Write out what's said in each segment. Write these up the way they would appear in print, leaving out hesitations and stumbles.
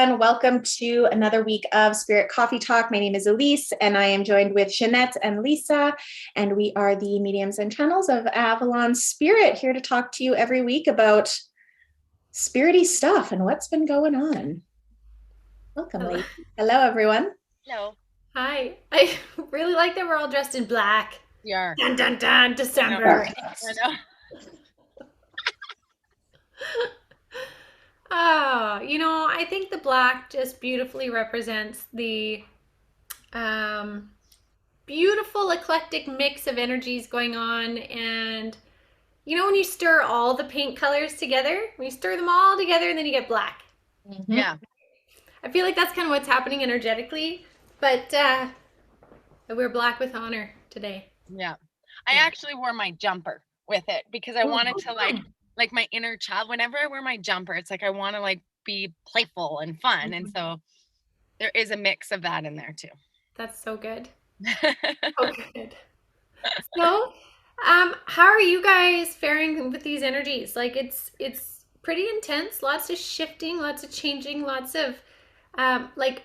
everyone. Welcome to another week of Spirit Coffee Talk. My name is Elyse, and I am joined with Ginette and Lisa, and we are the mediums and channels of Avalon Spirit, here to talk to you every week about spirity stuff and what's been going on. Welcome, ladies. Hello, everyone. Hello. Hi. I really like that we're all dressed in black. We are. Dun dun dun, December. I know. Oh, I think the black just beautifully represents the um, beautiful eclectic mix of energies going on. And when you stir all the paint colors together, when you stir them all together and then you get black. Yeah. I feel like that's kind of what's happening energetically. But I wear black with honor today. Yeah. I actually wore my jumper with it because I wanted to like my inner child. Whenever I wear my jumper, it's like I want to like be playful and fun. And so there is a mix of that in there too. That's so good. So good. So, how are you guys faring with these energies? Like it's pretty intense, lots of shifting, lots of changing, lots of like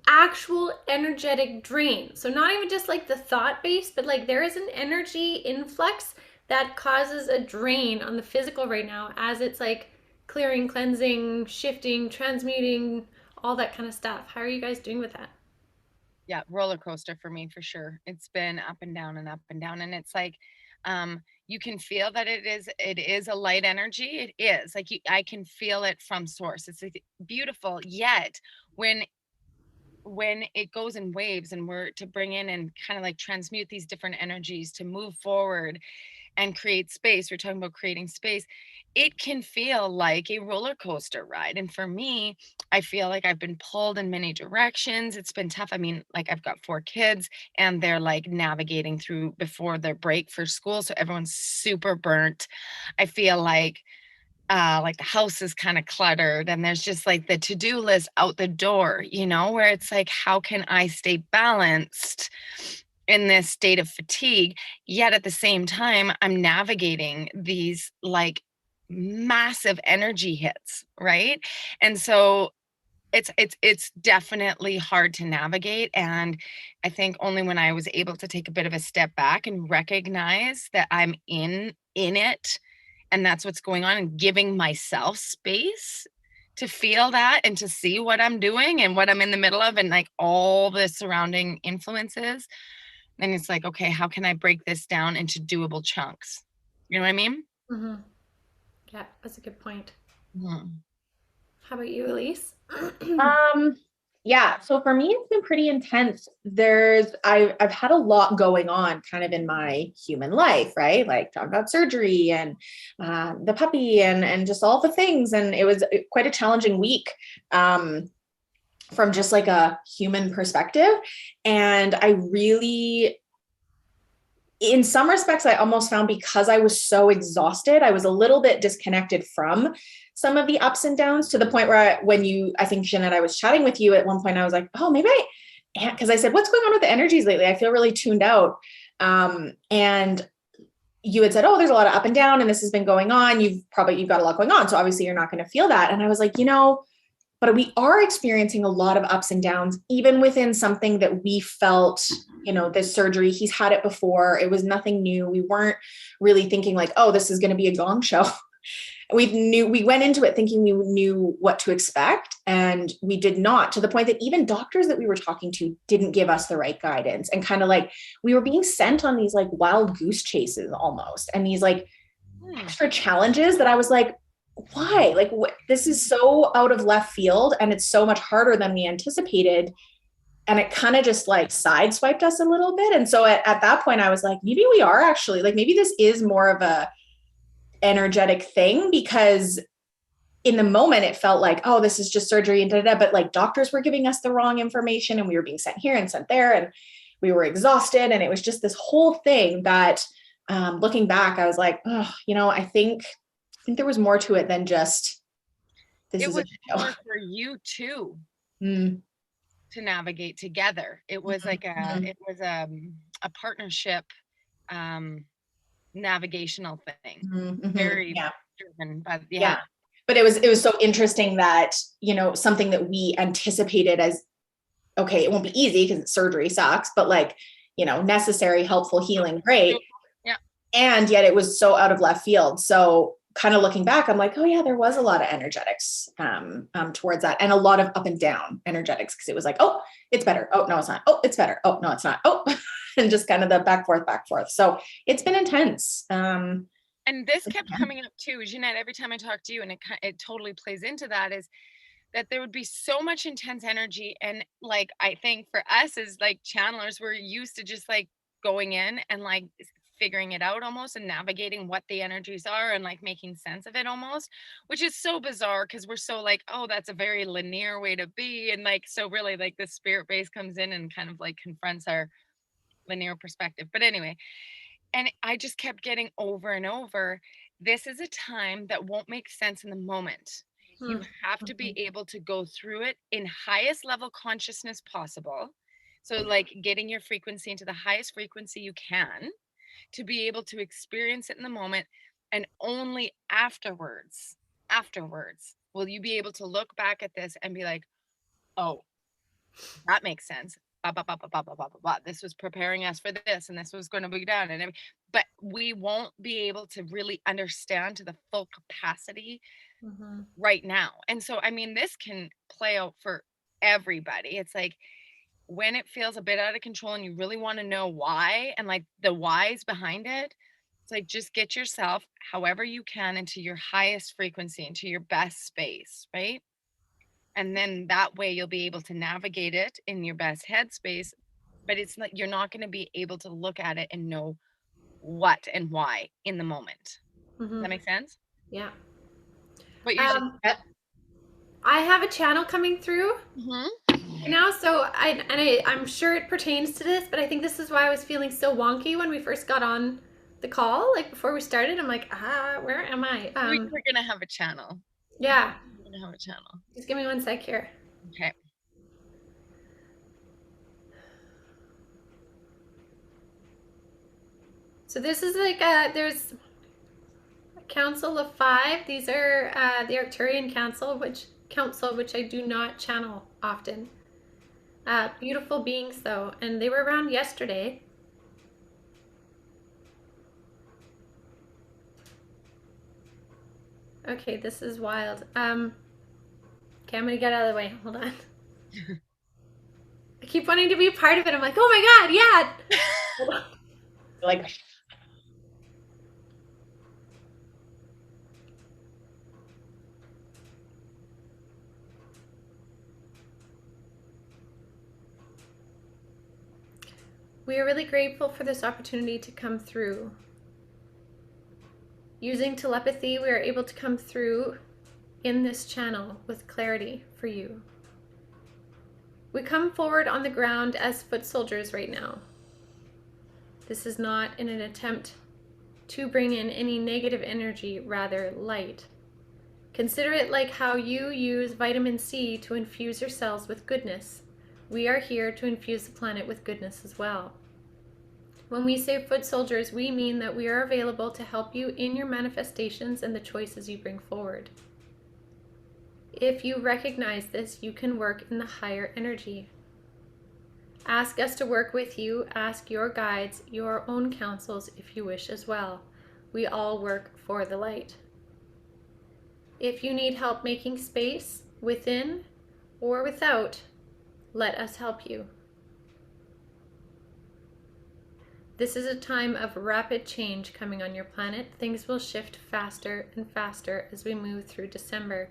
actual energetic drain. So not even just like the thought base, but like there is an energy influx that causes a drain on the physical right now as it's like clearing, cleansing, shifting, transmuting, all that kind of stuff. How are you guys doing with that? Yeah, roller coaster for me for sure. It's been up and down and up and down. And it's like you can feel that it is a light energy. It is like I can feel it from source. It's like beautiful. Yet when it goes in waves and we're to bring in and kind of like transmute these different energies to move forward and create space, we're talking about creating space, it can feel like a roller coaster ride. And for me, I feel like I've been pulled in many directions. It's been tough. I mean, like I've got 4 kids and they're like navigating through before their break for school, so everyone's super burnt. I feel like the house is kind of cluttered and there's just like the to-do list out the door, where it's like, how can I stay balanced in this state of fatigue? Yet at the same time, I'm navigating these like massive energy hits, right? And so it's definitely hard to navigate. And I think only when I was able to take a bit of a step back and recognize that I'm in it and that's what's going on, and giving myself space to feel that and to see what I'm doing and what I'm in the middle of and like all the surrounding influences, then it's like, okay, how can I break this down into doable chunks? You know what I mean? Mm-hmm. Yeah, that's a good point. Mm-hmm. How about you, Elyse? Yeah, so for me, it's been pretty intense. I've had a lot going on kind of in my human life, right? Like talking about surgery and the puppy and just all the things. And it was quite a challenging week from just like a human perspective. And I really, in some respects, I almost found, because I was so exhausted, I was a little bit disconnected from some of the ups and downs, to the point where I think Ginette, I was chatting with you at one point, I was like, oh, maybe because I said, what's going on with the energies lately? I feel really tuned out. And you had said, oh, there's a lot of up and down and this has been going on. You've got a lot going on. So obviously you're not going to feel that. And I was like, but we are experiencing a lot of ups and downs, even within something that we felt, this surgery, he's had it before. It was nothing new. We weren't really thinking like, oh, this is going to be a gong show. We went into it thinking we knew what to expect, and we did not, to the point that even doctors that we were talking to didn't give us the right guidance, and kind of like we were being sent on these like wild goose chases almost, and these like extra challenges that I was like, why? Like, this is so out of left field and it's so much harder than we anticipated. And it kind of just like sideswiped us a little bit. And so at that point, I was like, maybe we are actually like, maybe this is more of a energetic thing, because in the moment it felt like, oh, this is just surgery and da-da-da, but like doctors were giving us the wrong information and we were being sent here and sent there and we were exhausted. And it was just this whole thing that looking back, I was like, oh, I think there was more to it than just this. It was more for you too to navigate together. It was like a partnership navigational thing. Very driven, but yeah. But it was so interesting that, you know, something that we anticipated as, okay, it won't be easy because surgery sucks, but like, you know, necessary, helpful, healing, great. Yeah. And yet it was so out of left field. So kind of looking back, I'm like, oh yeah, there was a lot of energetics towards that, and a lot of up and down energetics, because it was like, oh, it's better. Oh, no, it's not. Oh, it's better. Oh, no, it's not. Oh, and just kind of the back forth. So it's been intense. And this kept coming up too, Ginette, every time I talk to you, and it totally plays into that, is that there would be so much intense energy. And like, I think for us as like channelers, we're used to just like going in and like figuring it out almost, and navigating what the energies are and like making sense of it almost, which is so bizarre because we're so like, oh, that's a very linear way to be. And like, so really like the spirit base comes in and kind of like confronts our linear perspective. But anyway, and I just kept getting over and over, this is a time that won't make sense in the moment. You have to be able to go through it in highest level consciousness possible. So, like getting your frequency into the highest frequency you can to be able to experience it in the moment. And only afterwards, will you be able to look back at this and be like, oh, that makes sense. Blah, blah, blah, blah, blah, blah, blah, blah, blah. This was preparing us for this, and this was going to be done. And but we won't be able to really understand to the full capacity right now. And so, I mean, this can play out for everybody. It's like when it feels a bit out of control and you really want to know why and like the whys behind it, it's like just get yourself, however you can, into your highest frequency, into your best space, right? And then that way you'll be able to navigate it in your best headspace. But it's like you're not going to be able to look at it and know what and why in the moment. Does that make sense? Yeah. But you just I have a channel coming through now, so I'm sure it pertains to this, but I think this is why I was feeling so wonky when we first got on the call. Like before we started, I'm like, where am I? we're gonna have a channel. Yeah. We're gonna have a channel. Just give me one sec here. Okay. So this is like there's a council of 5. These are the Arcturian council, which I do not channel often. Beautiful beings though, and they were around yesterday. Okay, this is wild. Okay, I'm gonna get out of the way. Hold on. I keep wanting to be a part of it. I'm like, oh my god, yeah. like, We are really grateful for this opportunity to come through. Using telepathy, we are able to come through in this channel with clarity for you. We come forward on the ground as foot soldiers right now. This is not in an attempt to bring in any negative energy, rather light. Consider it like how you use vitamin C to infuse your cells with goodness. We are here to infuse the planet with goodness as well. When we say foot soldiers, we mean that we are available to help you in your manifestations and the choices you bring forward. If you recognize this, you can work in the higher energy. Ask us to work with you. Ask your guides, your own counsels if you wish as well. We all work for the light. If you need help making space within or without, let us help you. This is a time of rapid change coming on your planet. Things will shift faster and faster as we move through December.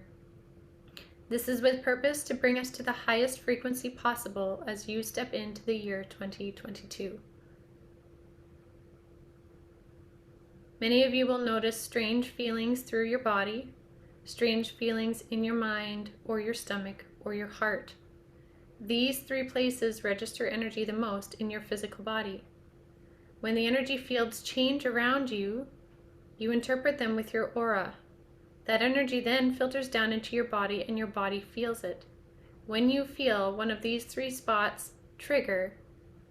This is with purpose to bring us to the highest frequency possible as you step into the year 2022. Many of you will notice strange feelings through your body, strange feelings in your mind or your stomach or your heart. These 3 places register energy the most in your physical body. When the energy fields change around you, you interpret them with your aura. That energy then filters down into your body and your body feels it. When you feel one of these 3 spots trigger,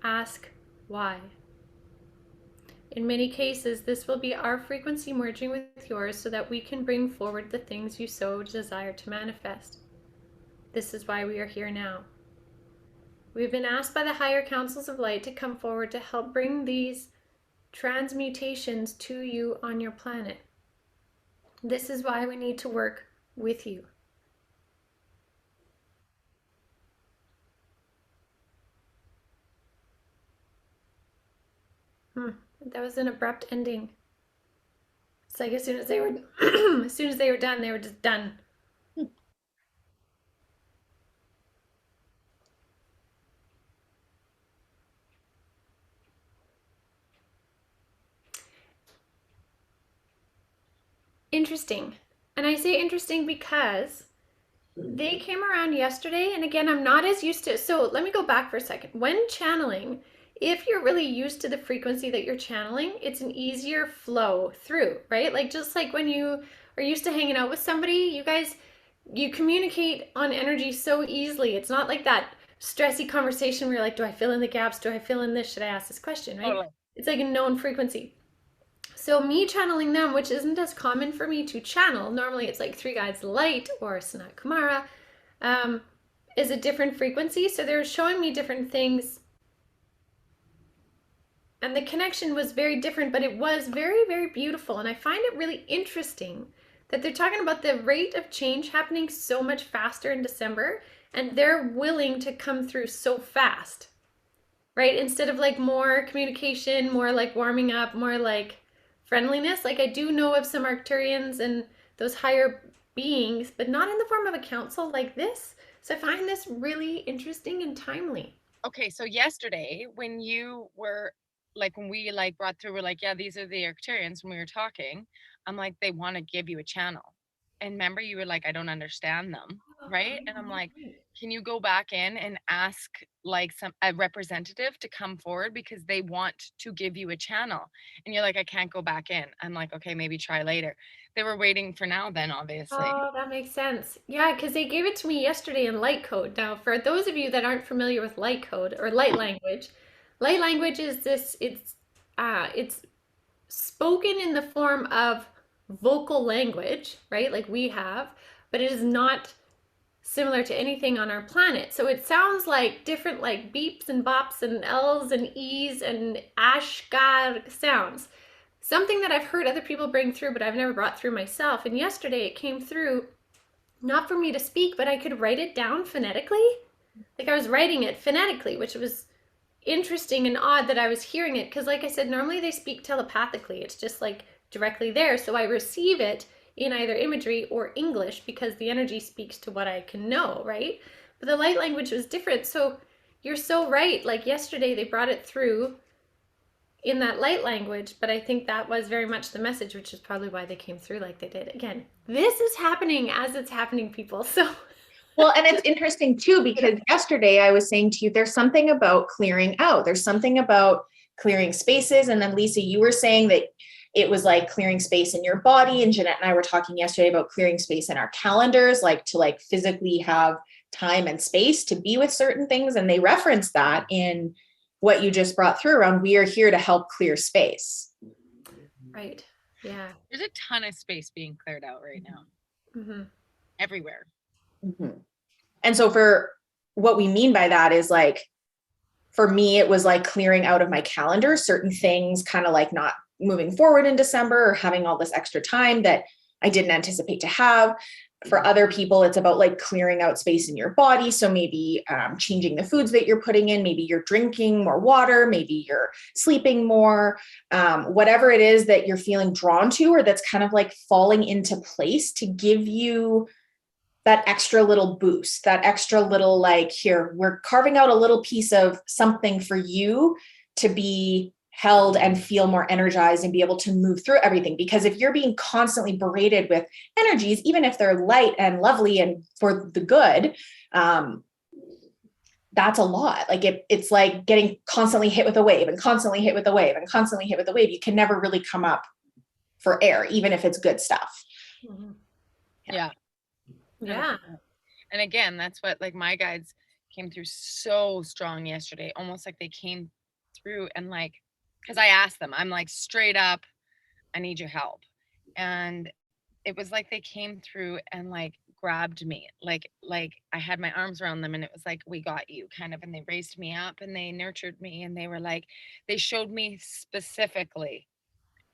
ask why. In many cases, this will be our frequency merging with yours so that we can bring forward the things you so desire to manifest. This is why we are here now. We've been asked by the higher councils of light to come forward to help bring these transmutations to you on your planet. This is why we need to work with you. That was an abrupt ending. It's like as soon as they were as soon as they were done, they were just done. Interesting. And I say interesting because they came around yesterday, and again, I'm not as used to, so let me go back for a second. When channeling, if you're really used to the frequency that you're channeling, it's an easier flow through, right? Like just like when you are used to hanging out with somebody, you communicate on energy so easily. It's not like that stressy conversation where you're like, do I fill in the gaps? Do I fill in this? Should I ask this question, right? Totally. It's like a known frequency. So me channeling them, which isn't as common for me to channel, normally it's like three guides of light or Sanat Kumara, is a different frequency. So they're showing me different things. And the connection was very different, but it was very, very beautiful. And I find it really interesting that they're talking about the rate of change happening so much faster in December, and they're willing to come through so fast, right? Instead of like more communication, more like warming up, more like friendliness. Like I do know of some Arcturians and those higher beings, but not in the form of a council like this. So I find this really interesting and timely. Okay, so yesterday when you were like, when we like brought through, we're like, yeah, these are the Arcturians. When we were talking, I'm like, they want to give you a channel. And remember, you were like, I don't understand them, right? And I'm like, can you go back in and ask like a representative to come forward because they want to give you a channel? And you're like, I can't go back in. I'm like, okay, maybe try later. They were waiting for now then, obviously. Oh, that makes sense. Yeah, because they gave it to me yesterday in light code. Now, for those of you that aren't familiar with light code or light language is this, it's spoken in the form of vocal language, right? Like we have, but it is not similar to anything on our planet. So it sounds like different like beeps and bops and L's and E's and ashgar sounds. Something that I've heard other people bring through, but I've never brought through myself. And yesterday it came through not for me to speak, but I could write it down phonetically. Like I was writing it phonetically, which was interesting and odd that I was hearing it. Because like I said, normally they speak telepathically. It's just like directly there. So I receive it in either imagery or English because the energy speaks to what I can know, right? But the light language was different. So you're so right. Like yesterday they brought it through in that light language, but I think that was very much the message, which is probably why they came through like they did. Again, this is happening as it's happening, people. So well, and it's interesting too, because yesterday I was saying to you, there's something about clearing out. There's something about clearing spaces. And then Lisa, you were saying that it was like clearing space in your body. And Ginette and I were talking yesterday about clearing space in our calendars, like to like physically have time and space to be with certain things. And they referenced that in what you just brought through around, we are here to help clear space. right. Yeah. There's a ton of space being cleared out right now. Mm-hmm. Everywhere. Mm-hmm. And so for what we mean by that is like, for me, it was like clearing out of my calendar, certain things kind of like not moving forward in December or having all this extra time that I didn't anticipate to have. For other people, it's about like clearing out space in your body. So maybe changing the foods that you're putting in, maybe you're drinking more water, maybe you're sleeping more, whatever it is that you're feeling drawn to, or that's kind of like falling into place to give you that extra little boost, that extra little like, here, we're carving out a little piece of something for you to be held and feel more energized and be able to move through everything. Because if you're being constantly berated with energies, even if they're light and lovely and for the good, that's a lot. Like it's like getting constantly hit with a wave and constantly hit with a wave and constantly hit with a wave. You can never really come up for air, even if it's good stuff. Mm-hmm. Yeah. Yeah. And again, that's what like my guides came through so strong yesterday, almost like they came through and like because I asked them, I'm like, straight up, I need your help. And it was like they came through and like grabbed me, like I had my arms around them, and it was like, we got you, kind of. And they raised me up and they nurtured me, and they were like, they showed me specifically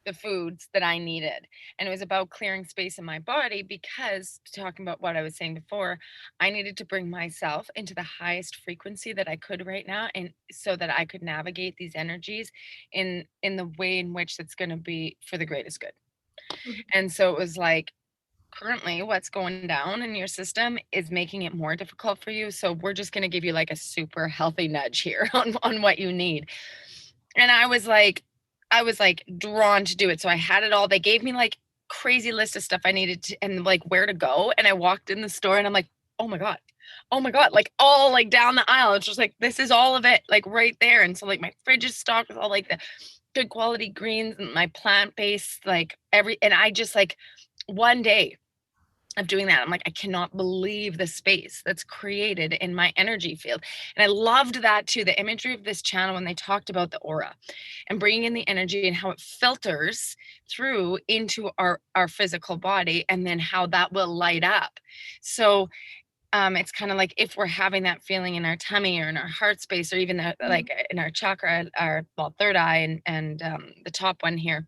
the foods that I needed. And it was about clearing space in my body, because, talking about what I was saying before, I needed to bring myself into the highest frequency that I could right now, and so that I could navigate these energies in the way in which that's going to be for the greatest good. And so it was like, currently what's going down in your system is making it more difficult for you. So we're just going to give you like a super healthy nudge here on what you need. And I was like drawn to do it. So I had it all. They gave me like crazy list of stuff I needed to, and like where to go. And I walked in the store and I'm like, oh my God. Oh my God. Like all like down the aisle. It's just like, this is all of it, like right there. And so like my fridge is stocked with all like the good quality greens and my plant-based, like and I just like, one day of doing that, I'm like, I cannot believe the space that's created in my energy field. And I loved that too, the imagery of this channel when they talked about the aura and bringing in the energy and how it filters through into our physical body, and then how that will light up. So it's kind of like, if we're having that feeling in our tummy or in our heart space, or even like in our chakra, our third eye, and the top one here,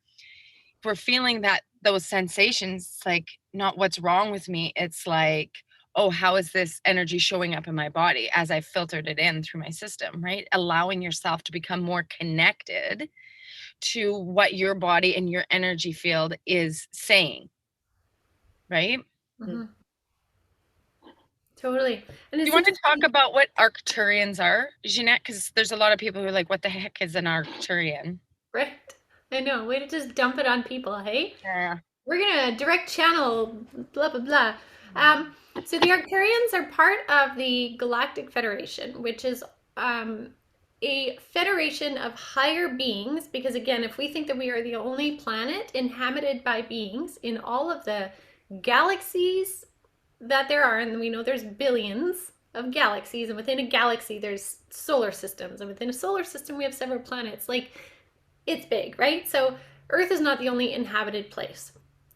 if we're feeling that, those sensations, like, not what's wrong with me, it's like, oh, how is this energy showing up in my body as I filtered it in through my system, right? Allowing yourself to become more connected to what your body and your energy field is saying, right? Mm-hmm. Totally. And Do it's you want to talk interesting. about what Arcturians are, Ginette? Because there's a lot of people who are like, what the heck is an Arcturian? Right. I know. Way to just dump it on people, hey? Yeah. We're gonna direct channel blah blah blah. So the Arcturians are part of the Galactic Federation, which is a federation of higher beings. Because again, if we think that we are the only planet inhabited by beings in all of the galaxies that there are, and we know there's billions of galaxies, and within a galaxy there's solar systems, and within a solar system we have several planets. Like, it's big, right? So Earth is not the only inhabited place.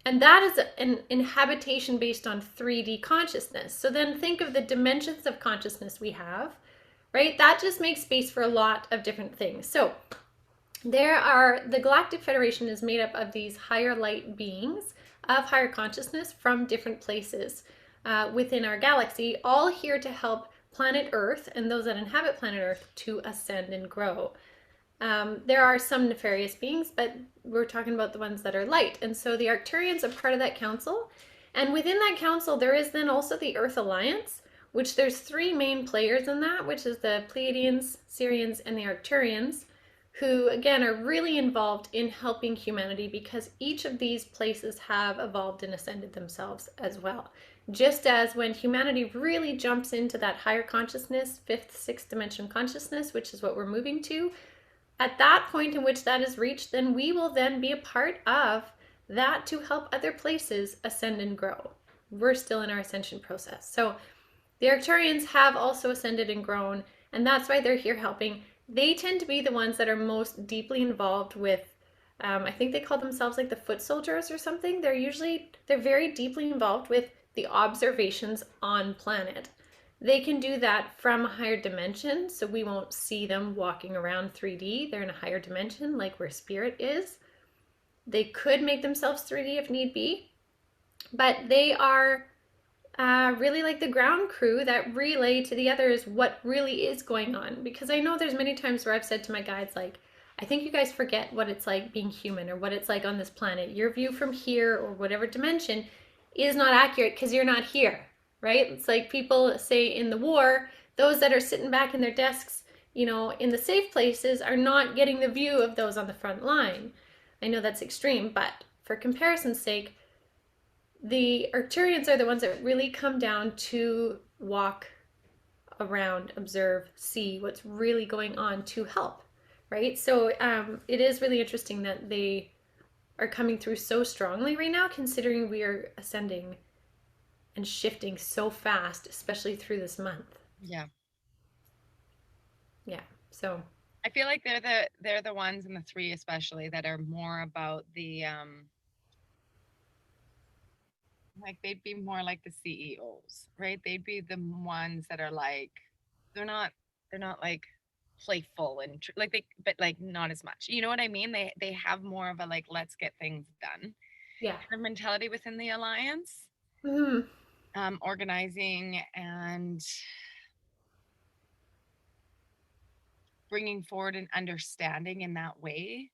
And that is an inhabitation based on 3D consciousness. So then think of the dimensions of consciousness we have, right? That just makes space for a lot of different things. So the Galactic Federation is made up of these higher light beings of higher consciousness from different places within our galaxy, all here to help planet Earth and those that inhabit planet Earth to ascend and grow. There are some nefarious beings, but we're talking about the ones that are light. And so the Arcturians are part of that council. And within that council, there is then also the Earth Alliance, which there's three main players in that, which is the Pleiadians, Sirians, and the Arcturians, who again are really involved in helping humanity, because each of these places have evolved and ascended themselves as well. Just as when humanity really jumps into that higher consciousness, fifth, sixth dimension consciousness, which is what we're moving to, at that point in which that is reached, then we will then be a part of that to help other places ascend and grow. We're still in our ascension process. So the Arcturians have also ascended and grown, and that's why they're here helping. They tend to be the ones that are most deeply involved with, I think they call themselves like the foot soldiers or something. They're very deeply involved with the observations on planet. They can do that from a higher dimension, so we won't see them walking around 3D. They're in a higher dimension, like where spirit is. They could make themselves 3D if need be, but they are really like the ground crew that relay to the others what really is going on. Because I know there's many times where I've said to my guides, like, I think you guys forget what it's like being human, or what it's like on this planet. Your view from here or whatever dimension is not accurate because you're not here, right? It's like people say in the war, those that are sitting back in their desks, in the safe places, are not getting the view of those on the front line. I know that's extreme, but for comparison's sake, the Arcturians are the ones that really come down to walk around, observe, see what's really going on to help, right? So it is really interesting that they are coming through so strongly right now, considering we are ascending and shifting so fast, especially through this month. Yeah. Yeah. So I feel like they're the ones in the 3 especially that are more about the like they'd be more like the CEOs, right? They'd be the ones that are like they're not like playful and like they but like not as much. You know what I mean? They have more of a like let's get things done Yeah. kind of mentality within the alliance. Hmm. Organizing and bringing forward an understanding in that way.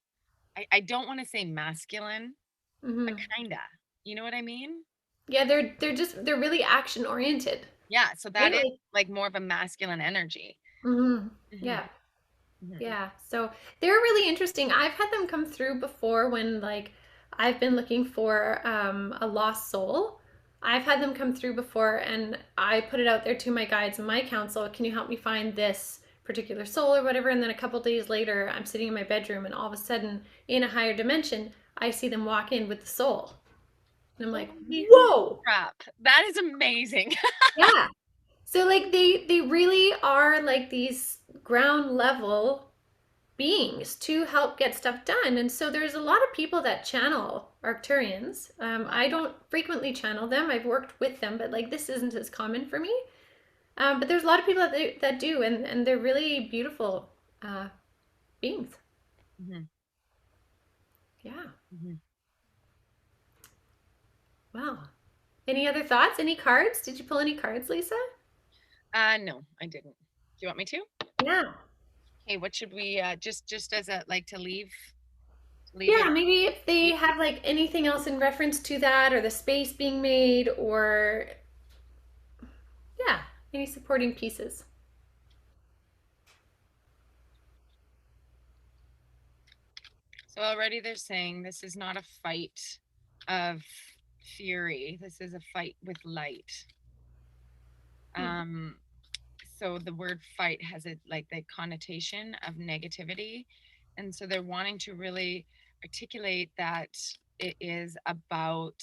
I don't want to say masculine, but Hmm. kinda. You know what I mean? Yeah, they're really action oriented, Yeah, so that right? is Like, like more of a masculine energy. hmm, Mhm, yeah. mhm. Yeah, so they're really interesting. I've had them come through before when like I've been looking for a lost soul. I've had them come through before and I put it out there to my guides and my council, can you help me find this particular soul or whatever? And then a couple days later, I'm sitting in my bedroom and all of a sudden in a higher dimension, I see them walk in with the soul. And I'm like, Holy "Whoa." crap. That is amazing. Yeah. So like they really are like these ground level beings to help get stuff done. And so there's a lot of people that channel Arcturians. I don't frequently channel them. I've worked with them, but like this isn't as common for me. But there's a lot of people that do, and they're really beautiful uh, beings. Mhm, Yeah. mhm. Wow. Any other thoughts? Any cards? Did you pull any cards, Lisa? No, I didn't. Do you want me to? Yeah. Okay, what should we just as a like to leave it Yeah, maybe if they space? have like anything else in reference to that or the space being made or yeah, any supporting pieces. So already they're saying this is not a fight of fury. This is a fight with light. Hmm. Um, so the word fight has a like the connotation of negativity. And so they're wanting to really articulate that it is about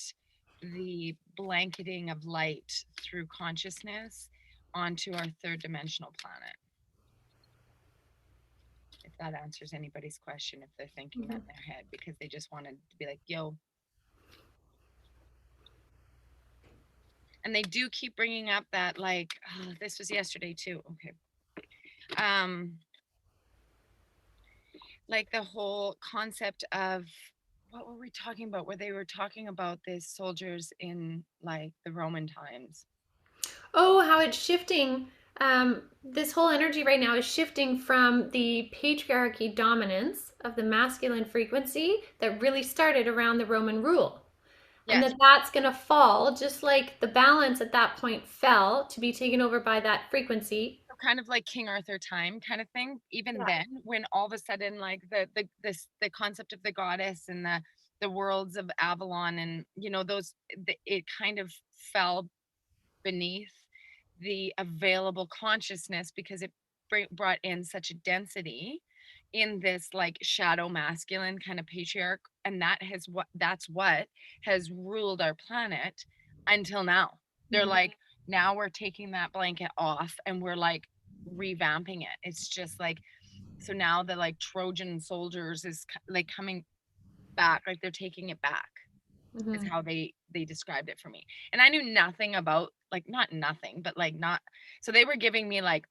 the blanketing of light through consciousness onto our third dimensional planet. If that answers anybody's question, if they're thinking that Hmm. in their head, because they just wanted to be like, yo, and they do keep bringing up that like oh, this was yesterday too, okay, um like the whole concept of what were we talking about where they were talking about these soldiers in like the Roman times. Oh, how it's shifting. This whole energy right now is shifting from the patriarchy dominance of the masculine frequency that really started around the Roman rule. And Yes, that's going to fall, just like the balance at that point fell to be taken over by that frequency. so kind of like King Arthur time kind of thing, even Yeah. then when all of a sudden like the concept of the goddess and the worlds of Avalon and you know those it kind of fell beneath the available consciousness because it brought in such a density in this like shadow masculine kind of patriarch, and that's what has ruled our planet until now. They're Mhm. like now we're taking that blanket off and we're like revamping it. It's just like so now the like Trojan soldiers is like coming back, like they're taking it back is Mhm. how they described it for me. And I knew nothing about like not nothing, but like not so they were giving me like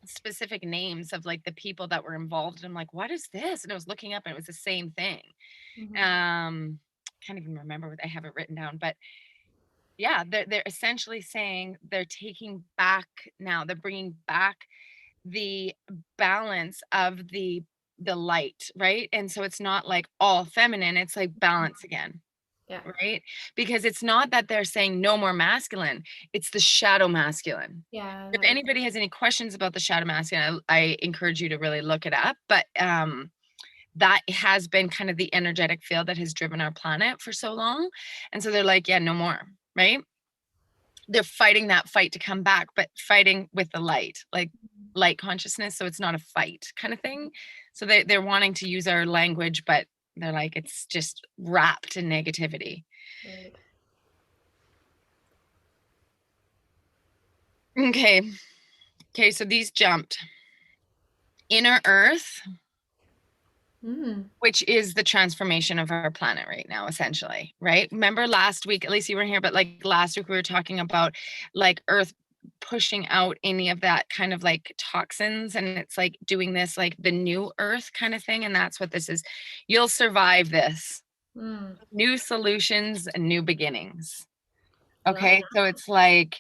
specific names of like the people that were involved. And I'm like, what is this? And I was looking up and it was the same thing. Mhm. Can't even remember what I have it written down, but yeah, they're essentially saying they're taking back now, they're bringing back the balance of the light, right? And so it's not like all feminine, it's like balance again, Yeah. right? Because it's not that they're saying no more masculine, it's the shadow masculine. Yeah. If anybody has any questions about the shadow masculine, I encourage you to really look it up. But that has been kind of the energetic field that has driven our planet for so long. And so they're like, yeah, no more, right? They're fighting that fight to come back, but fighting with the light, like light consciousness. So it's not a fight kind of thing. So they're wanting to use our language, but they're like, it's just wrapped in negativity. Right. Okay. Okay. So these jumped. inner earth, Mm. which is the transformation of our planet right now, essentially, right? Remember last week, at least you weren't here, but like last week we were talking about like earth pushing out any of that kind of like toxins, and it's like doing this like the new earth kind of thing. And that's what this is. You'll survive this. Mm. New solutions and new beginnings. Love Okay, that. so it's like,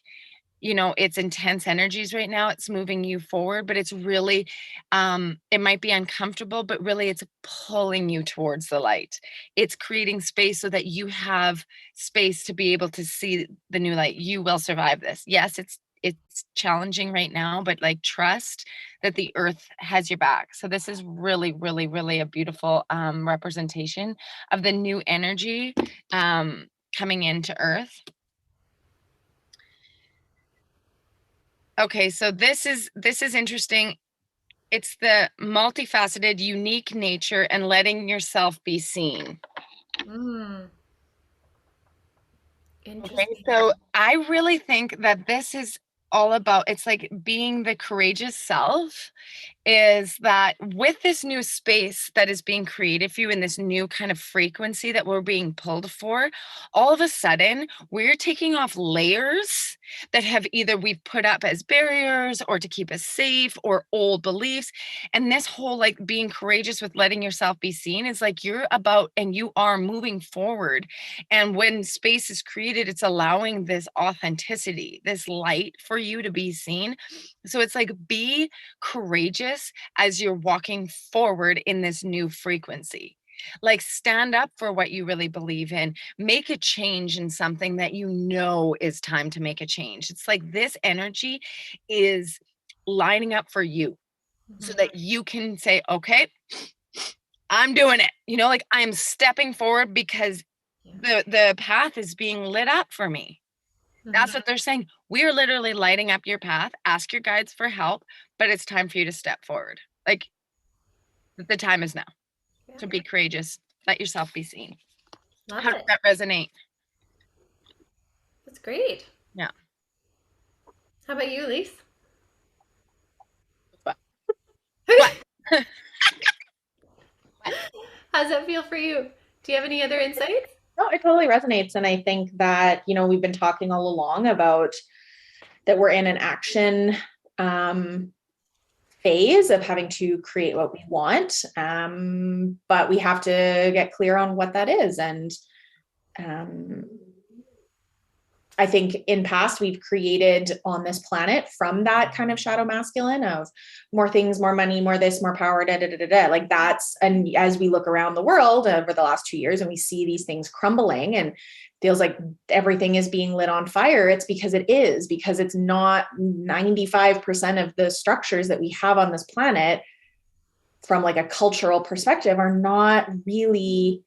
you know, it's intense energies right now. It's moving you forward, but it's really, it might be uncomfortable, but really it's pulling you towards the light. It's creating space so that you have space to be able to see the new light. You will survive this. Yes, it's challenging right now, but like trust that the earth has your back. So this is really, really, really a beautiful representation of the new energy coming into earth. Okay, so this is interesting. It's the multifaceted, unique nature and letting yourself be seen. Mm. Okay, Interesting. so I really think that this is all about, it's like being the courageous self, is that with this new space that is being created for you in this new kind of frequency that we're being pulled for, all of a sudden we're taking off layers that have either we've put up as barriers or to keep us safe or old beliefs. And this whole like being courageous with letting yourself be seen is like you're about and you are moving forward. And when space is created, it's allowing this authenticity, this light for you to be seen. So it's like be courageous as you're walking forward in this new frequency. Like stand up for what you really believe in, make a change in something that you know is time to make a change. It's like this energy is lining up for you so Mhm. that you can say, okay, I'm doing it. You know, like I'm stepping forward because Yeah. the path is being lit up for me. That's Mhm. what they're saying. We are literally lighting up your path. Ask your guides for help, but it's time for you to step forward. Like the time is now Yeah. to be courageous. Let yourself be seen. Love How does it. that resonate? That's great. Yeah. How about you, Elyse? What? What? How's that feel for you? Do you have any other insights? No, it totally resonates. And I think that, we've been talking all along about that we're in an action phase of having to create what we want. But we have to get clear on what that is. And I think in past we've created on this planet from that kind of shadow masculine of more things, more money, more this, more power, da, da, da, da, da. Like that's, and as we look around the world over the last 2 years and we see these things crumbling and feels like everything is being lit on fire, it's because it is, because it's not 95% of the structures that we have on this planet from like a cultural perspective are not really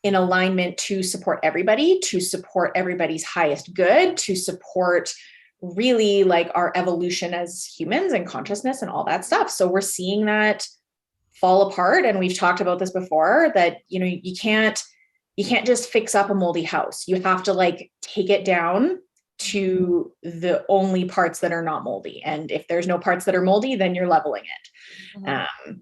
in alignment to support everybody, to support everybody's highest good, to support really like our evolution as humans and consciousness and all that stuff. So we're seeing that fall apart. And we've talked about this before that, you can't just fix up a moldy house. You have to like take it down to the only parts that are not moldy. And if there's no parts that are moldy, then you're leveling it. Mm-hmm.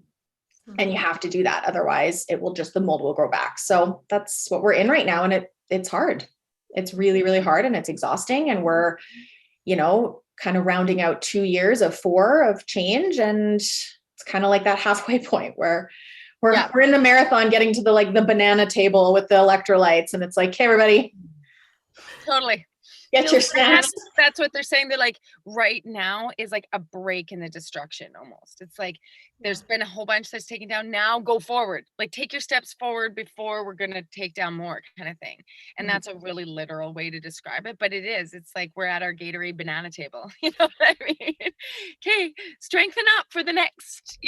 And you have to do that. Otherwise the mold will grow back. So that's what we're in right now. And it's hard. It's really, really hard and it's exhausting. And we're, kind of rounding out 2 years of 4 of change. And it's kind of like that halfway point where we're in the marathon getting to the banana table with the electrolytes. And it's like, hey, everybody. Totally. Get your snacks. That's what they're saying. They're like, right now is like a break in the destruction almost. It's like there's been a whole bunch that's taken down. Now go forward. Like take your steps forward before we're going to take down more kind of thing. And that's a really literal way to describe it. But it is. It's like we're at our Gatorade banana table. You know what I mean? Okay, strengthen up for the next,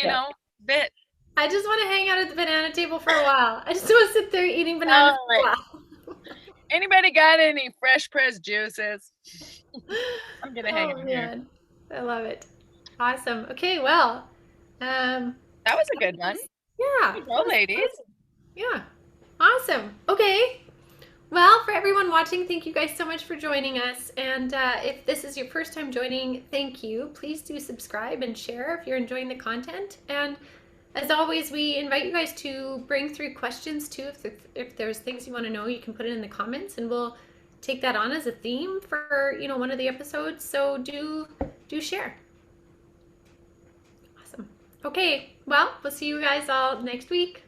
bit. I just want to hang out at the banana table for a while. I just want to sit there eating bananas for a while. Anybody got any fresh pressed juices? I'm gonna hang out here. I love it. Awesome. Okay, well, that was a good one. Yeah. Good go, ladies. Yeah. Awesome. Okay. Well, for everyone watching, thank you guys so much for joining us. And if this is your first time joining, thank you. Please do subscribe and share if you're enjoying the content. And as always, we invite you guys to bring through questions too. If there's things you want to know, you can put it in the comments, and we'll take that on as a theme for one of the episodes. So do share. Awesome. Okay, well, we'll see you guys all next week.